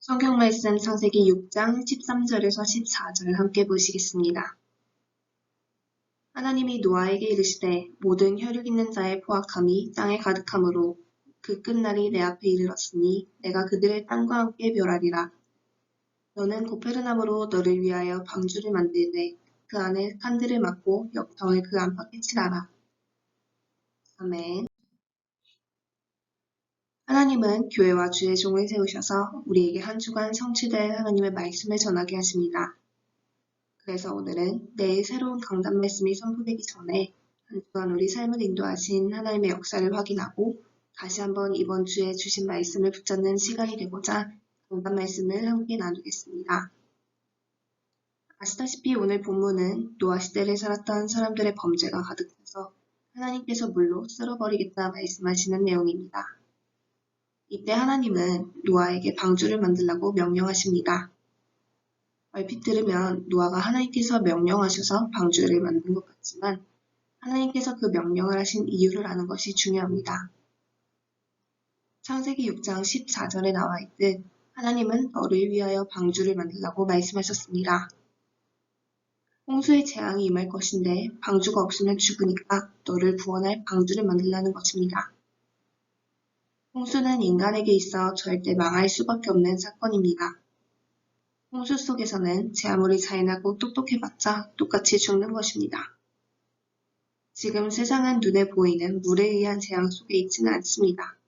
성경 말씀 창세기 6장 13절에서 14절 함께 보시겠습니다. 하나님이 노아에게 이르시되 모든 혈육 있는 자의 포악함이 땅에 가득하므로 그 끝날이 내 앞에 이르렀으니 내가 그들의 땅과 함께 멸하리라. 너는 고페르나무로 너를 위하여 방주를 만들되 그 안에 칸들을 막고 역청을 그 안팎에 칠하라. 아멘. 하나님은 교회와 주의 종을 세우셔서 우리에게 한 주간 성취될 하나님의 말씀을 전하게 하십니다. 그래서 오늘은 내일 새로운 강단 말씀이 선포되기 전에 한 주간 우리 삶을 인도하신 하나님의 역사를 확인하고 다시 한번 이번 주에 주신 말씀을 붙잡는 시간이 되고자 강단 말씀을 함께 나누겠습니다. 아시다시피 오늘 본문은 노아 시대를 살았던 사람들의 범죄가 가득해서 하나님께서 물로 쓸어버리겠다 말씀하시는 내용입니다. 이때 하나님은 노아에게 방주를 만들라고 명령하십니다. 얼핏 들으면 노아가 하나님께서 명령하셔서 방주를 만든 것 같지만 하나님께서 그 명령을 하신 이유를 아는 것이 중요합니다. 창세기 6장 14절에 나와 있듯 하나님은 너를 위하여 방주를 만들라고 말씀하셨습니다. 홍수의 재앙이 임할 것인데 방주가 없으면 죽으니까 너를 구원할 방주를 만들라는 것입니다. 홍수는 인간에게 있어 절대 망할 수밖에 없는 사건입니다. 홍수 속에서는 제 아무리 잔인하고 똑똑해봤자 똑같이 죽는 것입니다. 지금 세상은 눈에 보이는 물에 의한 재앙 속에 있지는 않습니다.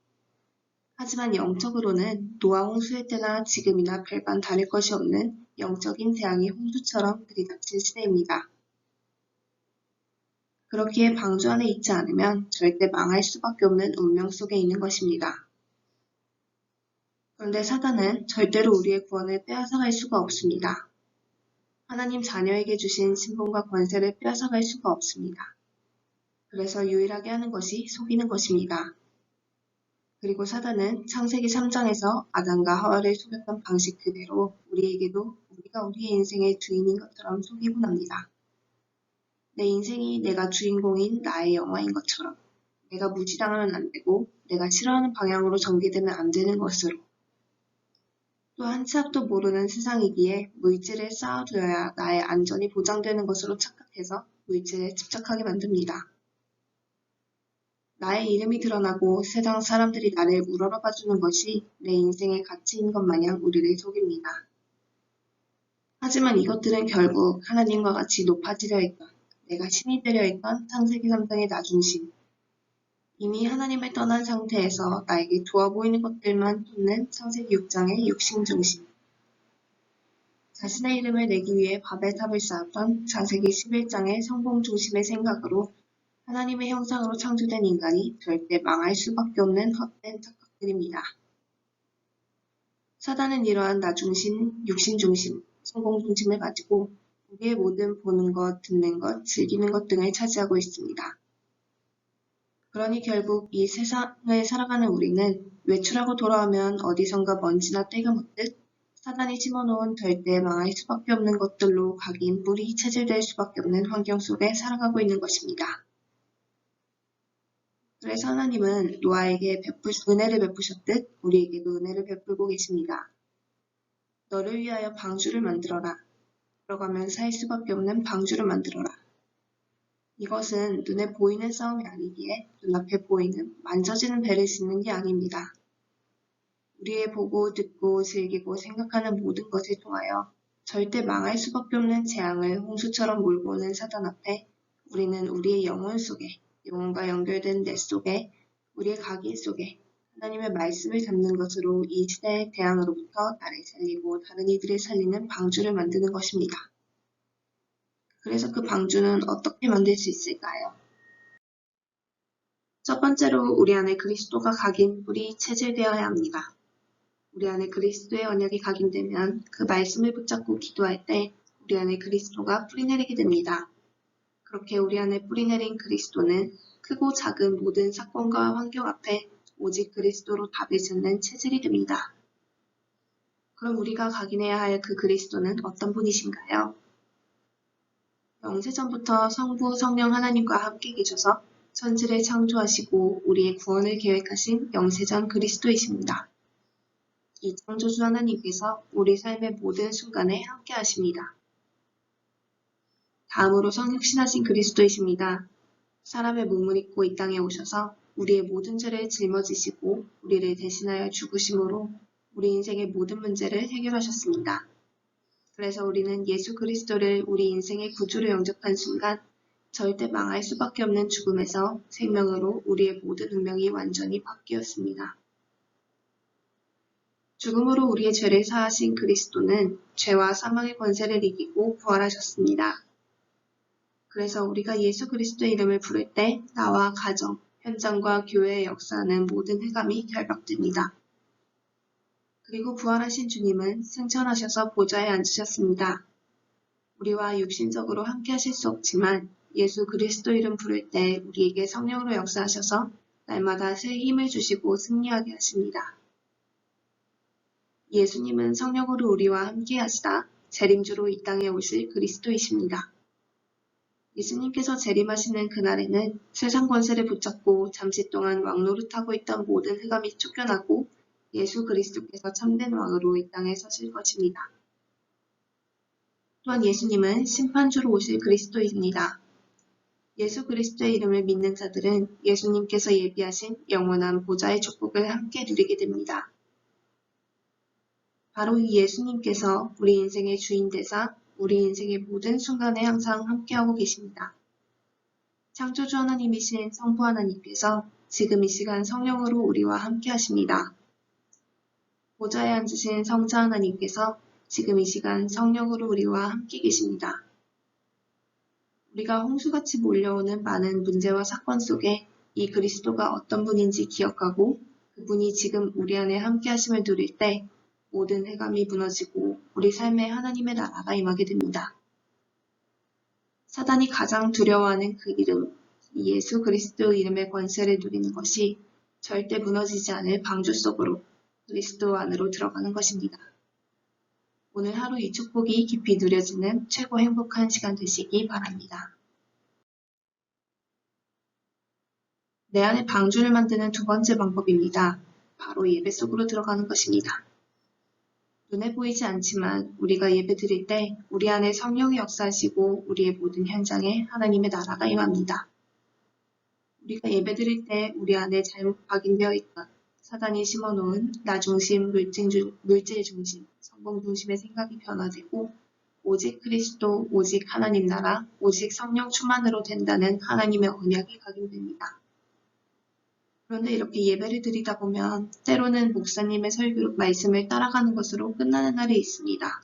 하지만 영적으로는 노아 홍수의 때나 지금이나 별반 다를 것이 없는 영적인 재앙이 홍수처럼 들이닥친 시대입니다. 그렇기에 방주 안에 있지 않으면 절대 망할 수밖에 없는 운명 속에 있는 것입니다. 그런데 사단은 절대로 우리의 구원을 빼앗아갈 수가 없습니다. 하나님 자녀에게 주신 신분과 권세를 빼앗아갈 수가 없습니다. 그래서 유일하게 하는 것이 속이는 것입니다. 그리고 사단은 창세기 3장에서 아담과 하와를 속였던 방식 그대로 우리에게도 우리가 우리의 인생의 주인인 것처럼 속이곤 합니다. 내 인생이 내가 주인공인 나의 영화인 것처럼 내가 무지당하면 안 되고 내가 싫어하는 방향으로 전개되면 안 되는 것으로 또 한 치 앞도 모르는 세상이기에 물질을 쌓아두어야 나의 안전이 보장되는 것으로 착각해서 물질에 집착하게 만듭니다. 나의 이름이 드러나고 세상 사람들이 나를 우러러봐주는 것이 내 인생의 가치인 것 마냥 우리를 속입니다. 하지만 이것들은 결국 하나님과 같이 높아지려 했던, 내가 신이 되려 했던 창세기 3장의 나중심, 이미 하나님을 떠난 상태에서 나에게 좋아 보이는 것들만 쫓는 창세기 6장의 육신중심, 자신의 이름을 내기 위해 바벨탑을 쌓았던 창세기 11장의 성공중심의 생각으로 하나님의 형상으로 창조된 인간이 절대 망할 수밖에 없는 헛된 착각들입니다. 사단은 이러한 나중심, 육신중심, 성공중심을 가지고 우리의 모든 보는 것, 듣는 것, 즐기는 것 등을 차지하고 있습니다. 그러니 결국 이 세상을 살아가는 우리는 외출하고 돌아오면 어디선가 먼지나 때가 묻듯 사단이 심어놓은 절대 망할 수밖에 없는 것들로 각인 뿌리 체질될 수밖에 없는 환경 속에 살아가고 있는 것입니다. 그래서 하나님은 노아에게 은혜를 베푸셨듯 우리에게도 은혜를 베풀고 계십니다. 너를 위하여 방주를 만들어라. 들어가면 살 수밖에 없는 방주를 만들어라. 이것은 눈에 보이는 싸움이 아니기에 눈앞에 보이는 만져지는 배를 싣는 게 아닙니다. 우리의 보고 듣고 즐기고 생각하는 모든 것을 통하여 절대 망할 수밖에 없는 재앙을 홍수처럼 몰고 오는 사단 앞에 우리는 우리의 영혼 속에, 영혼과 연결된 내 속에, 우리의 각인 속에 하나님의 말씀을 담는 것으로 이 시대의 재앙으로부터 나를 살리고 다른 이들을 살리는 방주를 만드는 것입니다. 그래서 그 방주는 어떻게 만들 수 있을까요? 첫 번째로 우리 안에 그리스도가 각인 뿌리 체질되어야 합니다. 우리 안에 그리스도의 언약이 각인되면 그 말씀을 붙잡고 기도할 때 우리 안에 그리스도가 뿌리내리게 됩니다. 그렇게 우리 안에 뿌리내린 그리스도는 크고 작은 모든 사건과 환경 앞에 오직 그리스도로 답을 찾는 체질이 됩니다. 그럼 우리가 각인해야 할 그 그리스도는 어떤 분이신가요? 영세전부터 성부, 성령 하나님과 함께 계셔서 천지를 창조하시고 우리의 구원을 계획하신 영세전 그리스도이십니다. 이 창조주 하나님께서 우리 삶의 모든 순간에 함께 하십니다. 다음으로 성육신하신 그리스도이십니다. 사람의 몸을 입고 이 땅에 오셔서 우리의 모든 죄를 짊어지시고 우리를 대신하여 죽으심으로 우리 인생의 모든 문제를 해결하셨습니다. 그래서 우리는 예수 그리스도를 우리 인생의 구주로 영접한 순간 절대 망할 수밖에 없는 죽음에서 생명으로 우리의 모든 운명이 완전히 바뀌었습니다. 죽음으로 우리의 죄를 사하신 그리스도는 죄와 사망의 권세를 이기고 부활하셨습니다. 그래서 우리가 예수 그리스도의 이름을 부를 때 나와 가정, 현장과 교회에 역사하는 모든 흑암이 결박됩니다. 그리고 부활하신 주님은 승천하셔서 보좌에 앉으셨습니다. 우리와 육신적으로 함께 하실 수 없지만 예수 그리스도 이름 부를 때 우리에게 성령으로 역사하셔서 날마다 새 힘을 주시고 승리하게 하십니다. 예수님은 성령으로 우리와 함께 하시다 재림주로 이 땅에 오실 그리스도이십니다. 예수님께서 재림하시는 그날에는 세상 권세를 붙잡고 잠시 동안 왕노릇하고 있던 모든 흑암이 쫓겨나고 예수 그리스도께서 참된 왕으로 이 땅에 서실 것입니다. 또한 예수님은 심판주로 오실 그리스도입니다. 예수 그리스도의 이름을 믿는 자들은 예수님께서 예비하신 영원한 보좌의 축복을 함께 누리게 됩니다. 바로 이 예수님께서 우리 인생의 주인 되사 우리 인생의 모든 순간에 항상 함께하고 계십니다. 창조주 하나님이신 성부 하나님께서 지금 이 시간 성령으로 우리와 함께 하십니다. 보좌에 앉으신 성자 하나님께서 지금 이 시간 성령으로 우리와 함께 계십니다. 우리가 홍수같이 몰려오는 많은 문제와 사건 속에 이 그리스도가 어떤 분인지 기억하고 그분이 지금 우리 안에 함께 하심을 누릴 때 모든 해감이 무너지고 우리 삶에 하나님의 나라가 임하게 됩니다. 사단이 가장 두려워하는 그 이름, 예수 그리스도 이름의 권세를 누리는 것이 절대 무너지지 않을 방주 속으로 그리스도 안으로 들어가는 것입니다. 오늘 하루 이 축복이 깊이 누려지는 최고 행복한 시간 되시기 바랍니다. 내 안에 방주를 만드는 두 번째 방법입니다. 바로 예배 속으로 들어가는 것입니다. 눈에 보이지 않지만 우리가 예배 드릴 때 우리 안에 성령이 역사하시고 우리의 모든 현장에 하나님의 나라가 임합니다. 우리가 예배 드릴 때 우리 안에 잘못 각인되어 있던 사단이 심어놓은 나 중심, 물질 중심, 성공 중심의 생각이 변화되고 오직 그리스도, 오직 하나님 나라, 오직 성령 충만으로 된다는 하나님의 언약이 각인됩니다. 그런데 이렇게 예배를 드리다 보면 때로는 목사님의 설교 말씀을 따라가는 것으로 끝나는 날이 있습니다.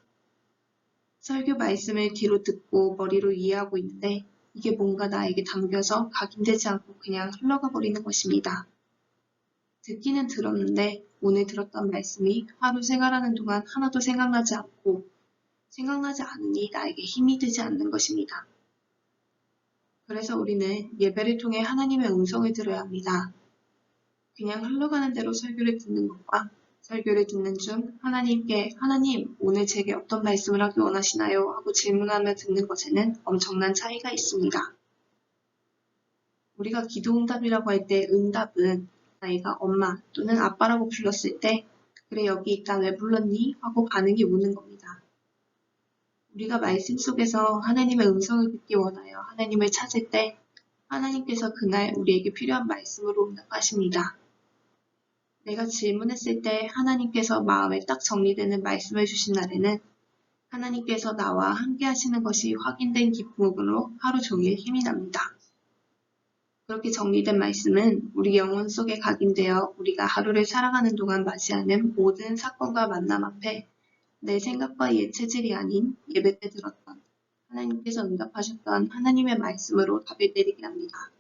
설교 말씀을 귀로 듣고 머리로 이해하고 있는데 이게 뭔가 나에게 담겨서 각인되지 않고 그냥 흘러가 버리는 것입니다. 듣기는 들었는데 오늘 들었던 말씀이 하루 생활하는 동안 하나도 생각나지 않고 생각나지 않으니 나에게 힘이 되지 않는 것입니다. 그래서 우리는 예배를 통해 하나님의 음성을 들어야 합니다. 그냥 흘러가는 대로 설교를 듣는 것과 설교를 듣는 중 하나님께 하나님 오늘 제게 어떤 말씀을 하기 원하시나요? 하고 질문하며 듣는 것에는 엄청난 차이가 있습니다. 우리가 기도응답이라고 할 때 응답은 아이가 엄마 또는 아빠라고 불렀을 때 그래 여기 있다 왜 불렀니? 하고 반응이 오는 겁니다. 우리가 말씀 속에서 하나님의 음성을 듣기 원하여 하나님을 찾을 때 하나님께서 그날 우리에게 필요한 말씀으로 응답하십니다. 내가 질문했을 때 하나님께서 마음에 딱 정리되는 말씀을 주신 날에는 하나님께서 나와 함께 하시는 것이 확인된 기쁨으로 하루 종일 힘이 납니다. 그렇게 정리된 말씀은 우리 영혼 속에 각인되어 우리가 하루를 살아가는 동안 맞이하는 모든 사건과 만남 앞에 내 생각과 옛 체질이 아닌 예배 때 들었던 하나님께서 응답하셨던 하나님의 말씀으로 답을 내리게 합니다.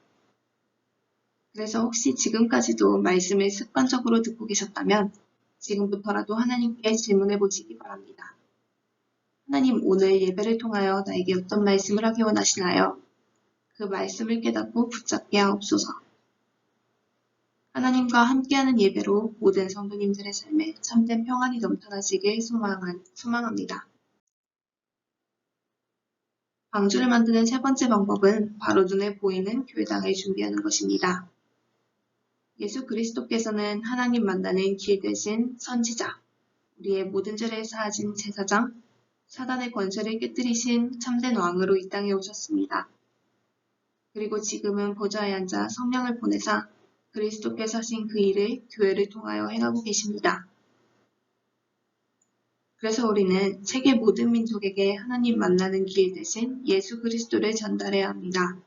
그래서 혹시 지금까지도 말씀을 습관적으로 듣고 계셨다면 지금부터라도 하나님께 질문해 보시기 바랍니다. 하나님 오늘 예배를 통하여 나에게 어떤 말씀을 하기 원하시나요? 그 말씀을 깨닫고 붙잡게 하옵소서. 하나님과 함께하는 예배로 모든 성도님들의 삶에 참된 평안이 넘쳐나시길 소망합니다. 방주를 만드는 세 번째 방법은 바로 눈에 보이는 교회당을 준비하는 것입니다. 예수 그리스도께서는 하나님 만나는 길 대신 선지자, 우리의 모든 죄를 사하신 제사장, 사단의 권세를 깨뜨리신 참된 왕으로 이 땅에 오셨습니다. 그리고 지금은 보좌에 앉아 성령을 보내사 그리스도께서 하신 그 일을 교회를 통하여 행하고 계십니다. 그래서 우리는 세계 모든 민족에게 하나님 만나는 길 대신 예수 그리스도를 전달해야 합니다.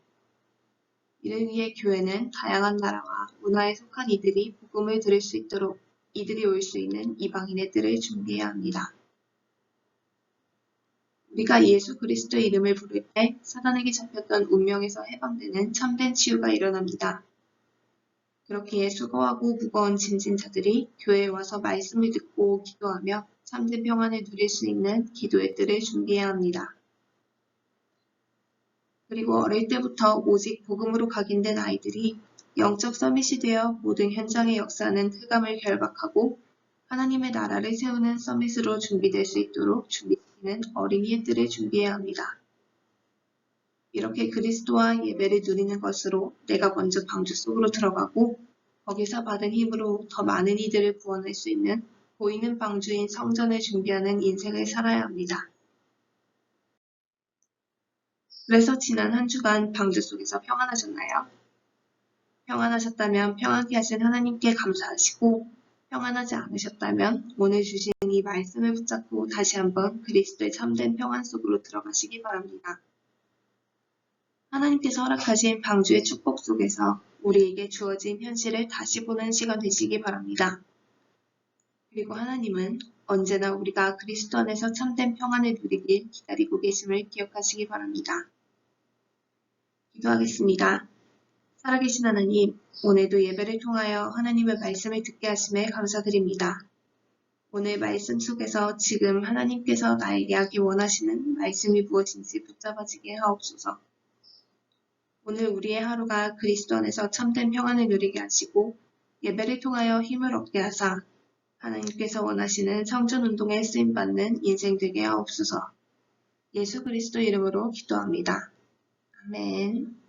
이를 위해 교회는 다양한 나라와 문화에 속한 이들이 복음을 들을 수 있도록 이들이 올 수 있는 이방인의 뜰을 준비해야 합니다. 우리가 예수 그리스도의 이름을 부를 때 사단에게 잡혔던 운명에서 해방되는 참된 치유가 일어납니다. 그렇기에 수고하고 무거운 짐진 자들이 교회에 와서 말씀을 듣고 기도하며 참된 평안을 누릴 수 있는 기도의 뜰을 준비해야 합니다. 그리고 어릴 때부터 오직 복음으로 각인된 아이들이 영적 서밋이 되어 모든 현장의 역사는 흑암을 결박하고 하나님의 나라를 세우는 서밋으로 준비될 수 있도록 준비시키는 어린이의 뜰을 준비해야 합니다. 이렇게 그리스도와 예배를 누리는 것으로 내가 먼저 방주 속으로 들어가고 거기서 받은 힘으로 더 많은 이들을 구원할 수 있는 보이는 방주인 성전을 준비하는 인생을 살아야 합니다. 그래서 지난 한 주간 방주 속에서 평안하셨나요? 평안하셨다면 평안케 하신 하나님께 감사하시고 평안하지 않으셨다면 오늘 주신 이 말씀을 붙잡고 다시 한번 그리스도의 참된 평안 속으로 들어가시기 바랍니다. 하나님께서 허락하신 방주의 축복 속에서 우리에게 주어진 현실을 다시 보는 시간 되시기 바랍니다. 그리고 하나님은 언제나 우리가 그리스도 안에서 참된 평안을 누리길 기다리고 계심을 기억하시기 바랍니다. 기도하겠습니다. 살아계신 하나님, 오늘도 예배를 통하여 하나님의 말씀을 듣게 하심에 감사드립니다. 오늘 말씀 속에서 지금 하나님께서 나에게 하기 원하시는 말씀이 무엇인지 붙잡아지게 하옵소서. 오늘 우리의 하루가 그리스도 안에서 참된 평안을 누리게 하시고 예배를 통하여 힘을 얻게 하사 하나님께서 원하시는 성전운동에 쓰임받는 인생 되게 하옵소서. 예수 그리스도 이름으로 기도합니다. 아멘.